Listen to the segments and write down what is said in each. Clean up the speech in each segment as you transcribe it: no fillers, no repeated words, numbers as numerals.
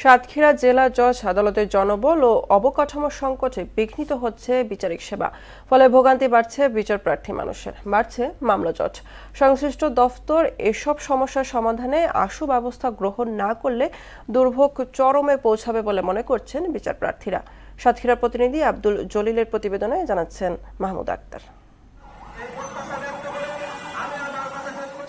সাতক্ষীরা জেলা জজ আদালতের জনবল ও অবকাঠামো সংকটে বিঘ্নিত হচ্ছে বিচারিক সেবা। ফলে ভোগান্তি বাড়ছে বিচার প্রার্থী মানুষের, বাড়ছে মামলা জট। সংশ্লিষ্ট দফতর এসব সমস্যার সমাধানে আশু ব্যবস্থা গ্রহণ না করলে দুর্ভোগ চরমে পৌঁছাবে বলে মনে করছেন বিচার প্রার্থীরা। সাতক্ষীরা প্রতিনিধি আব্দুল জলিলের প্রতিবেদনে জানাচ্ছেন মাহমুদ আক্তার।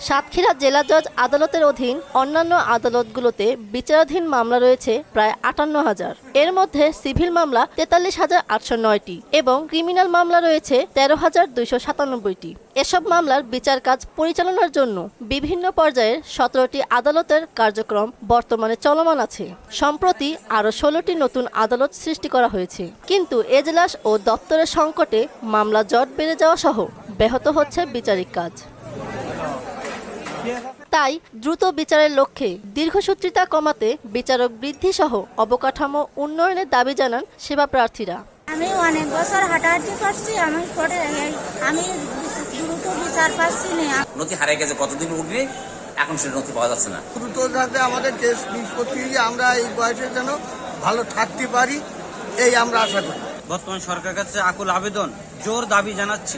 সাতক্ষীরা জেলা জজ আদালতের অধীন অন্যান্য আদালতগুলোতে বিচারাধীন মামলা রয়েছে প্রায় ৫৮,০০০। এর মধ্যে সিভিল মামলা ৪৩,৮০৯টি এবং ক্রিমিনাল মামলা রয়েছে ১৩,২৯৭টি। এসব মামলার বিচার কাজ পরিচালনার জন্য বিভিন্ন পর্যায়ের ১৭টি আদালতের কার্যক্রম বর্তমানে চলমান আছে। সম্প্রতি আরও ১৬টি নতুন আদালত সৃষ্টি করা হয়েছে, কিন্তু এজলাস ও দপ্তরের সংকটে মামলা জট বেড়ে যাওয়া সহ ব্যাহত হচ্ছে বিচারিক কাজ। তাই দ্রুত বিচারের লক্ষ্যে দীর্ঘসূত্রিতা কমাতে বিচারক বৃদ্ধি সহ অবকাঠামো উন্নয়নের দাবি জানান সেবা প্রার্থীরা। আমি অনেক বছর হাঁটাহাঁটি করছি, আমি দ্রুত বিচার পাচ্ছি না। নথি হারিয়ে গেছে, কতদিন উঠবে, এখন সে নথি পাওয়া যাচ্ছে না। দ্রুত যাতে আমাদের কেস নিষ্পত্তি আমরা এই বয়সে যেন ভালো থাকতে পারি, এই আমরা আশা করি। বর্তমান সরকারের কাছে আকুল আবেদন, জোর দাবি জানাচ্ছি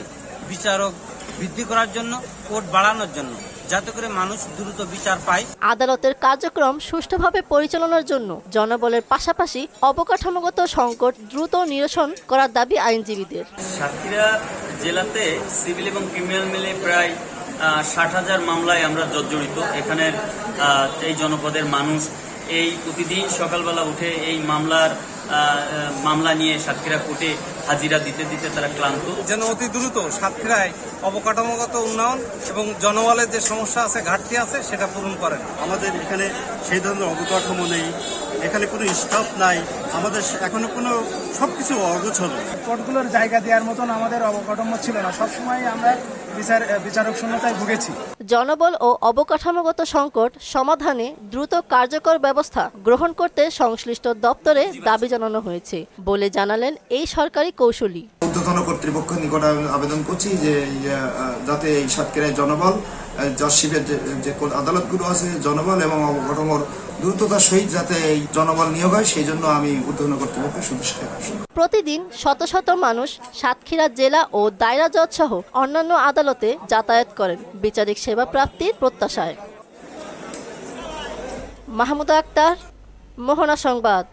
বিচারক বৃদ্ধি করার জন্য, কোর্ট বাড়ানোর জন্য, যাতে করে মানুষ দ্রুত বিচার পায়। আদালতের কার্যক্রম সুষ্ঠুভাবে পরিচালনার জন্য জনবলের পাশাপাশি অবকাঠামোগত সংকট দ্রুত নিরসন করার দাবি আইনজীবীদের। সাতক্ষীরা জেলাতে সিভিল এবং ক্রিমিনাল মিলে প্রায় ৬০,০০০ মামলায় আমরা জড়িত। এখানের এই জনপদের মানুষ এই প্রতিদিন সকালবেলা উঠে এই মামলা নিয়ে সাতক্ষীরা কোর্টে হাজিরা দিতে দিতে তারা ক্লান্ত। যেন অতি দ্রুত সাতক্ষীরায় অবকাঠামোগত উন্নয়ন এবং জনবলের যে সমস্যা আছে, ঘাটতি আছে, সেটা পূরণ করেন। আমাদের এখানে সেই ধরনের অবকাঠামো নেই, এখানে কোনো স্টাফ নাই, আমাদের এখনো কোনো সবকিছু অগোছালো। কোর্টগুলোর জায়গা দেওয়ার মতন আমাদের অবকাঠামো ছিল না, সবসময় আমরা বিচারক শূন্যতায় ভুগেছি। জনবল ও অবকাঠামোগত সংকট সমাধানে দ্রুত কার্যকর ব্যবস্থা গ্রহণ করতে সংশ্লিষ্ট দপ্তরে দাবি জানানো হয়েছে বলে জানালেন এই সরকারি কৌশলী। ঊর্ধ্বতন কর্তৃপক্ষের নিকট আবেদন করছি যে যাতে এই সাতক্ষীরায় জনবল, জজশিপের যে আদালতগুলো আছে, জনবল এবং অবকাঠামোর দ্রুততার সহিত যাতে এই জনবল নিয়োগ হয়, সেই জন্য আমি ঊর্ধ্বতন কর্তৃপক্ষের সুদৃষ্টি আকর্ষণ। প্রতিদিন শত শত মানুষ সাতক্ষীরা জেলা ও দায়রা জজ সহ অন্যান্য আদালতে যাতায়াত করেন বিচারিক সেবা প্রাপ্তির প্রত্যাশায়। মাহমুদ আক্তার, মোহনা সংবাদ।